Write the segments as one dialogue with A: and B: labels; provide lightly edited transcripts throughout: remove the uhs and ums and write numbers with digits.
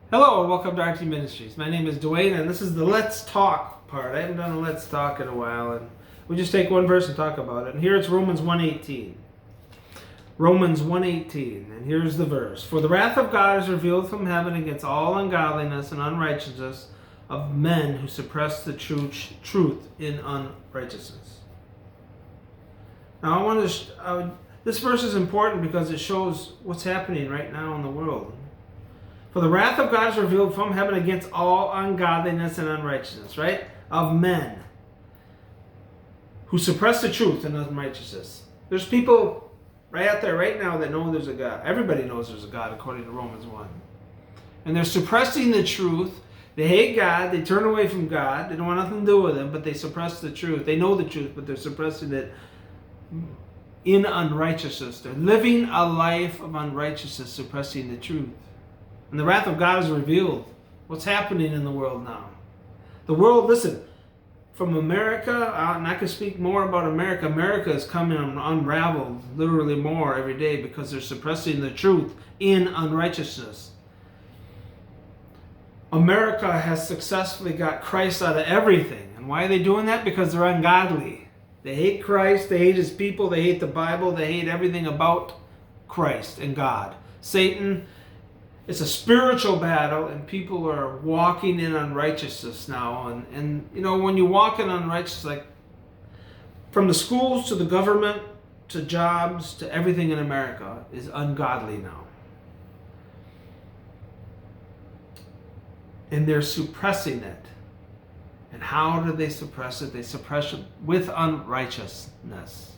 A: Hello and welcome to RT Ministries. My name is Dwayne and this is the Let's Talk part. I haven't done a Let's Talk in a while, and we just take one verse and talk about it. And here it's Romans 1:18. Romans 1:18, and here's the verse. For the wrath of God is revealed from heaven against all ungodliness and unrighteousness of men who suppress the truth in unrighteousness. Now this verse is important because it shows what's happening right now in the world. For the wrath of God is revealed from heaven against all ungodliness and unrighteousness, right? Of men who suppress the truth in unrighteousness. There's people right out there right now that know there's a God. Everybody knows there's a God according to Romans 1. And they're suppressing the truth. They hate God. They turn away from God. They don't want nothing to do with Him, but they suppress the truth. They know the truth, but they're suppressing it in unrighteousness. They're living a life of unrighteousness, suppressing the truth. And the wrath of God is revealed. What's happening in the world now? The world, listen, from America, and I can speak more about America. America is coming unraveled literally more every day because they're suppressing the truth in unrighteousness. America has successfully got Christ out of everything. And why are they doing that? Because they're ungodly. They hate Christ, they hate His people, they hate the Bible, they hate everything about Christ and God. Satan. It's a spiritual battle, and people are walking in unrighteousness now. And you know, when you walk in unrighteousness, like from the schools to the government to jobs to everything in America is ungodly now. And they're suppressing it. And how do they suppress it? They suppress it with unrighteousness.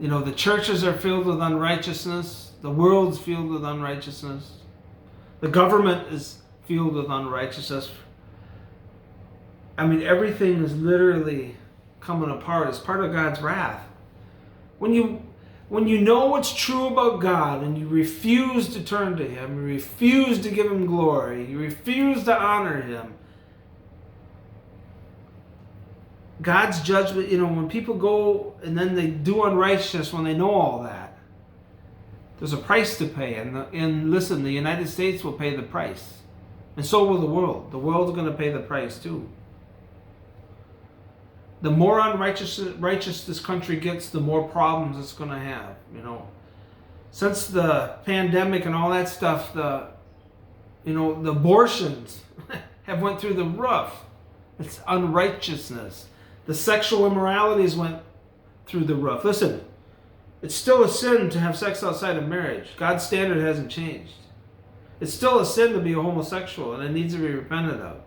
A: You know, the churches are filled with unrighteousness. The world's filled with unrighteousness. The government is filled with unrighteousness. I mean, everything is literally coming apart. It's part of God's wrath. When you know what's true about God and you refuse to turn to Him, you refuse to give Him glory, you refuse to honor Him, God's judgment, you know, when people go and then they do unrighteousness, when they know all that, there's a price to pay, and listen, the United States will pay the price. And so will the world. The world's going to pay the price too. The more righteous this country gets, the more problems it's going to have. You know, since the pandemic and all that stuff, the abortions have went through the roof. It's unrighteousness. The sexual immoralities went through the roof. Listen. It's still a sin to have sex outside of marriage. God's standard hasn't changed. It's still a sin to be a homosexual, and it needs to be repented of.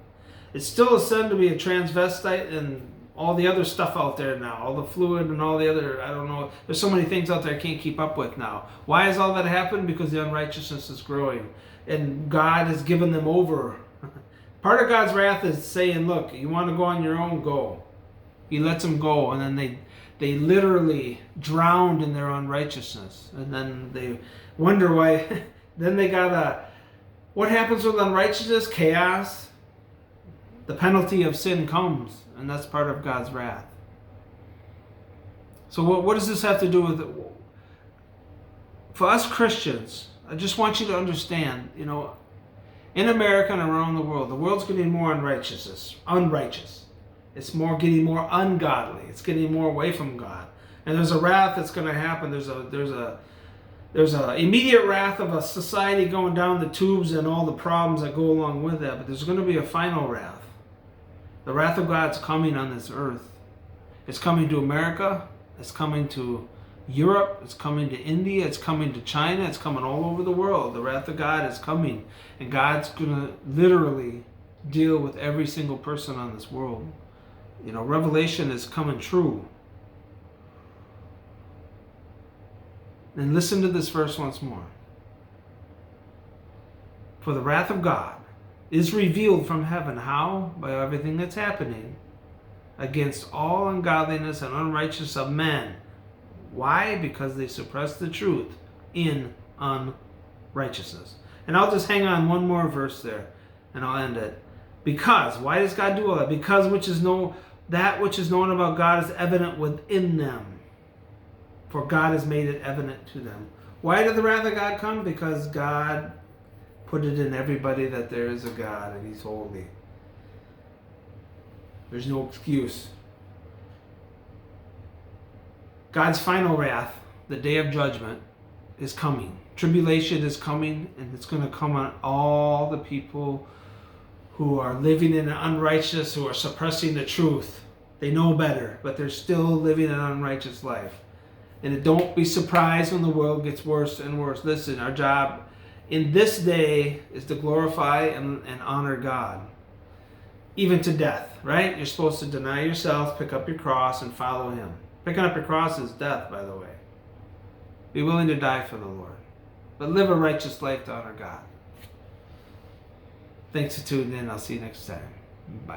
A: It's still a sin to be a transvestite and all the other stuff out there now, all the fluid and all the other, I don't know. There's so many things out there I can't keep up with now. Why has all that happened? Because the unrighteousness is growing, and God has given them over. Part of God's wrath is saying, look, you want to go on your own, go. He lets them go, and then they literally drowned in their unrighteousness. And then they wonder why. Then they what happens with unrighteousness? Chaos. The penalty of sin comes, and that's part of God's wrath. So what does this have to do with it? For us Christians, I just want you to understand, you know, in America and around the world's getting more unrighteous. It's getting more ungodly. It's getting more away from God. And there's a wrath that's going to happen. There's a immediate wrath of a society going down the tubes and all the problems that go along with that. But there's going to be a final wrath. The wrath of God's coming on this earth. It's coming to America. It's coming to Europe. It's coming to India. It's coming to China. It's coming all over the world. The wrath of God is coming. And God's going to literally deal with every single person on this world. You know, Revelation is coming true. And listen to this verse once more. For the wrath of God is revealed from heaven. How? By everything that's happening against all ungodliness and unrighteousness of men. Why? Because they suppress the truth in unrighteousness. And I'll just hang on one more verse there, and I'll end it. Because, why does God do all that? Because that which is known about God is evident within them. For God has made it evident to them. Why did the wrath of God come? Because God Put it in everybody that there is a God and He's holy. There's no excuse. God's final wrath, the day of judgment, is coming. Tribulation is coming, and it's going to come on all the people who are living in unrighteousness, who are suppressing the truth. They know better, but they're still living an unrighteous life. And don't be surprised when the world gets worse and worse. Listen, our job in this day is to glorify and honor God, even to death, right? You're supposed to deny yourself, pick up your cross, and follow Him. Picking up your cross is death, by the way. Be willing to die for the Lord, but live a righteous life to honor God. Thanks for tuning in. I'll see you next time. Bye.